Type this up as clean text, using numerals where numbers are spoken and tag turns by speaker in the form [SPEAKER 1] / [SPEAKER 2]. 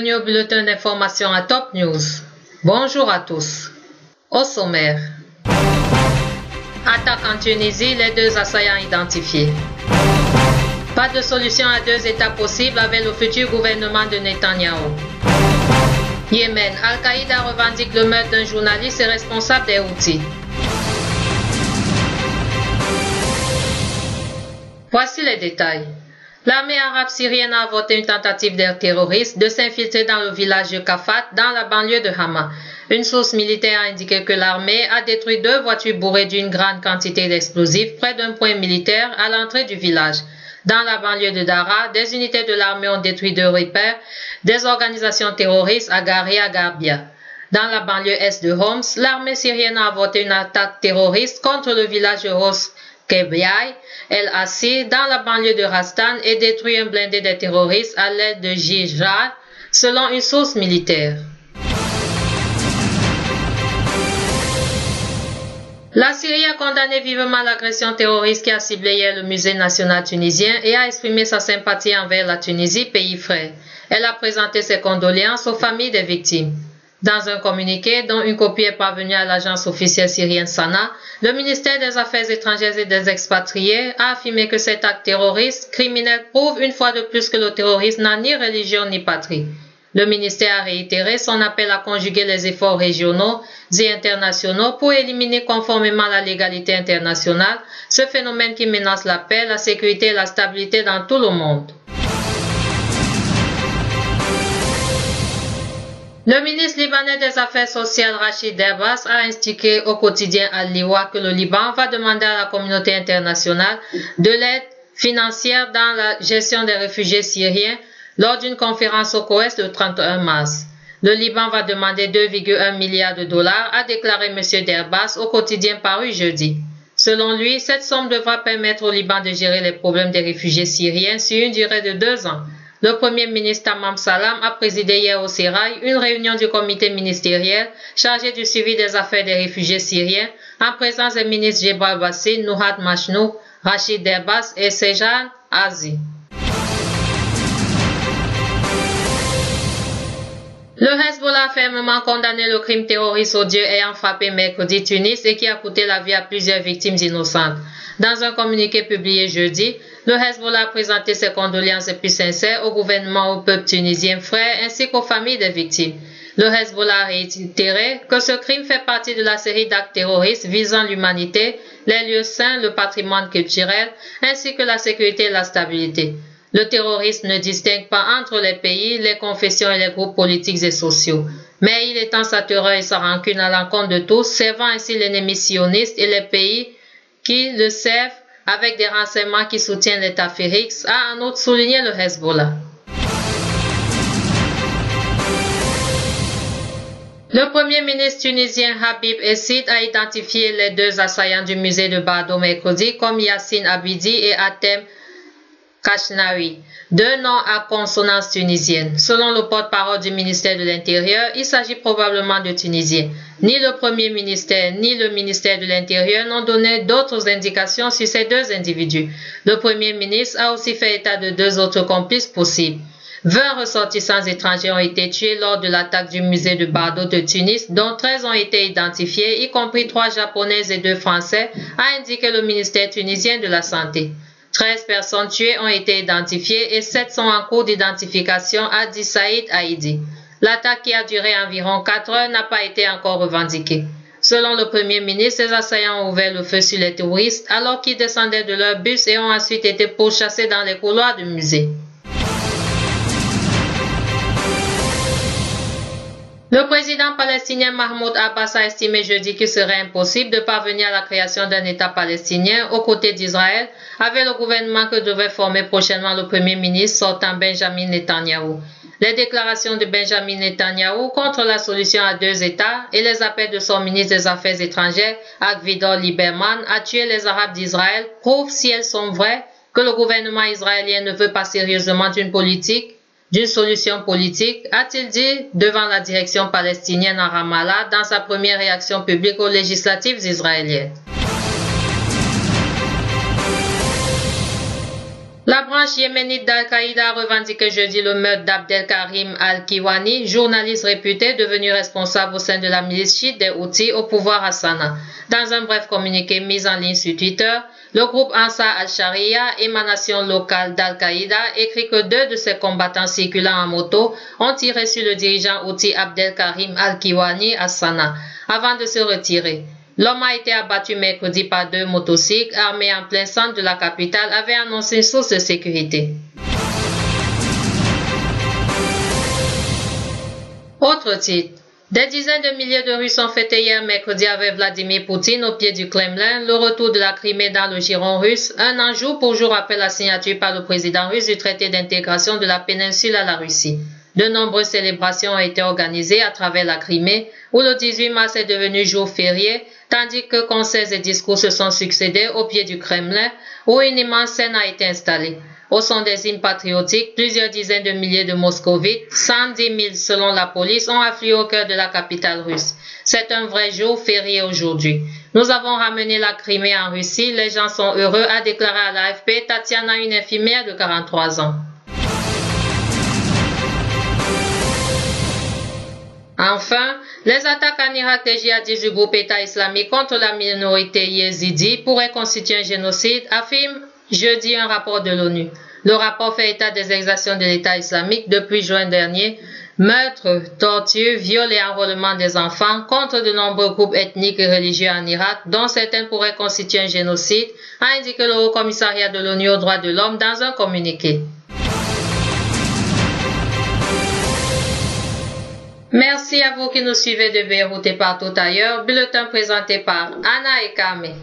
[SPEAKER 1] Bienvenue au bulletin d'information à Top News. Bonjour à tous. Au sommaire. Attaque en Tunisie, les deux assaillants identifiés. Pas de solution à deux États possibles avec le futur gouvernement de Netanyahou. Yémen, Al-Qaïda revendique le meurtre d'un journaliste et responsable des Houthis. Voici les détails. L'armée arabe syrienne a avorté une tentative d'air terroriste de s'infiltrer dans le village de Kafat, dans la banlieue de Hama. Une source militaire a indiqué que l'armée a détruit 2 voitures bourrées d'une grande quantité d'explosifs près d'un point militaire à l'entrée du village. Dans la banlieue de Dara, des unités de l'armée ont détruit 2 repères des organisations terroristes à Gari et à Garbia. Dans la banlieue est de Homs, l'armée syrienne a avorté une attaque terroriste contre le village de Ros Kebiaï, El Assi, dans la banlieue de Rastan et détruit un blindé des terroristes à l'aide de Jihad, selon une source militaire. La Syrie a condamné vivement l'agression terroriste qui a ciblé hier le musée national tunisien et a exprimé sa sympathie envers la Tunisie, pays frère. Elle a présenté ses condoléances aux familles des victimes. Dans un communiqué dont une copie est parvenue à l'agence officielle syrienne Sana, le ministère des Affaires étrangères et des expatriés a affirmé que cet acte terroriste criminel prouve une fois de plus que le terrorisme n'a ni religion ni patrie. Le ministère a réitéré son appel à conjuguer les efforts régionaux et internationaux pour éliminer conformément à la légalité internationale ce phénomène qui menace la paix, la sécurité et la stabilité dans tout le monde. Le ministre libanais des Affaires sociales Rachid Debbass a indiqué au quotidien Al-Liwa que le Liban va demander à la communauté internationale de l'aide financière dans la gestion des réfugiés syriens lors d'une conférence au Koweït le 31 mars. Le Liban va demander 2,1 milliards de dollars, a déclaré M. Debbass au quotidien paru jeudi. Selon lui, cette somme devra permettre au Liban de gérer les problèmes des réfugiés syriens sur une durée de 2 ans. Le Premier ministre Tamam Salam a présidé hier au Sérail une réunion du comité ministériel chargé du suivi des affaires des réfugiés syriens en présence des ministres Jebal Bassi, Nouhat Machnou, Rachid Debbass et Sejan Azi. Le Hezbollah a fermement condamné le crime terroriste odieux ayant frappé mercredi Tunis et qui a coûté la vie à plusieurs victimes innocentes. Dans un communiqué publié jeudi, le Hezbollah a présenté ses condoléances les plus sincères au gouvernement, au peuple tunisien frère ainsi qu'aux familles des victimes. Le Hezbollah a réitéré que ce crime fait partie de la série d'actes terroristes visant l'humanité, les lieux saints, le patrimoine culturel ainsi que la sécurité et la stabilité. Le terrorisme ne distingue pas entre les pays, les confessions et les groupes politiques et sociaux. Mais il étend sa terreur et sa rancune à l'encontre de tous, servant ainsi l'ennemi sioniste et les pays qui le servent avec des renseignements qui soutiennent l'État Félix, a en outre souligné le Hezbollah. Le Premier ministre tunisien Habib Essid a identifié les 2 assaillants du musée de Bardo mercredi comme Yassine Abidi et Atem Kachnaoui, 2 noms à consonance tunisienne. Selon le porte-parole du ministère de l'Intérieur, il s'agit probablement de Tunisiens. Ni le Premier ministère ni le ministère de l'Intérieur n'ont donné d'autres indications sur ces 2 individus. Le Premier ministre a aussi fait état de 2 autres complices possibles. 20 ressortissants étrangers ont été tués lors de l'attaque du musée de Bardo de Tunis, dont 13 ont été identifiés, y compris 3 Japonais et 2 Français, a indiqué le ministère tunisien de la Santé. 13 personnes tuées ont été identifiées et 7 sont en cours d'identification, a dit Saïd Haïdi. L'attaque qui a duré environ 4 heures n'a pas été encore revendiquée. Selon le Premier ministre, les assaillants ont ouvert le feu sur les touristes alors qu'ils descendaient de leur bus et ont ensuite été pourchassés dans les couloirs du musée. Le président palestinien Mahmoud Abbas a estimé jeudi qu'il serait impossible de parvenir à la création d'un État palestinien aux côtés d'Israël avec le gouvernement que devrait former prochainement le Premier ministre sortant Benjamin Netanyahou. Les déclarations de Benjamin Netanyahou contre la solution à 2 États et les appels de son ministre des Affaires étrangères, Avigdor Lieberman, à tuer les Arabes d'Israël prouvent, si elles sont vraies, que le gouvernement israélien ne veut pas sérieusement d'une solution politique, a-t-il dit devant la direction palestinienne à Ramallah dans sa première réaction publique aux législatives israéliennes. La La branche yéménite d'Al-Qaïda a revendiqué jeudi le meurtre d'Abdelkarim Al-Kiwani, journaliste réputé devenu responsable au sein de la milice chiite des Houthis au pouvoir à Sanaa. Dans un bref communiqué mis en ligne sur Twitter, le groupe Ansar al-Sharia, émanation locale d'Al-Qaïda, écrit que 2 de ses combattants circulant en moto ont tiré sur le dirigeant Houthi Abdelkarim Al-Kiwani à Sanaa, avant de se retirer. L'homme a été abattu mercredi par 2 motocycles armés en plein centre de la capitale, avait annoncé une source de sécurité. Autre titre. Des dizaines de milliers de Russes ont fêté hier mercredi avec Vladimir Poutine au pied du Kremlin le retour de la Crimée dans le giron russe, un an jour pour jour après la signature par le président russe du traité d'intégration de la péninsule à la Russie. De nombreuses célébrations ont été organisées à travers la Crimée, où le 18 mars est devenu jour férié, tandis que concerts et discours se sont succédés au pied du Kremlin, où une immense scène a été installée. Au son des hymnes patriotiques, plusieurs dizaines de milliers de Moscovites, 110 000 selon la police, ont afflué au cœur de la capitale russe. C'est un vrai jour férié aujourd'hui. Nous avons ramené la Crimée en Russie, les gens sont heureux, a déclaré à l'AFP Tatiana, une infirmière de 43 ans. Enfin, les attaques en Irak des djihadistes du groupe État islamique contre la minorité yézidi pourraient constituer un génocide, affirme jeudi un rapport de l'ONU. Le rapport fait état des exactions de l'État islamique depuis juin dernier, meurtres, tortures, viols et enrôlement des enfants contre de nombreux groupes ethniques et religieux en Irak, dont certains pourraient constituer un génocide, a indiqué le Haut Commissariat de l'ONU aux droits de l'homme dans un communiqué. Merci à vous qui nous suivez de Beyrouth et partout ailleurs. Bulletin présenté par Anna et Carmen.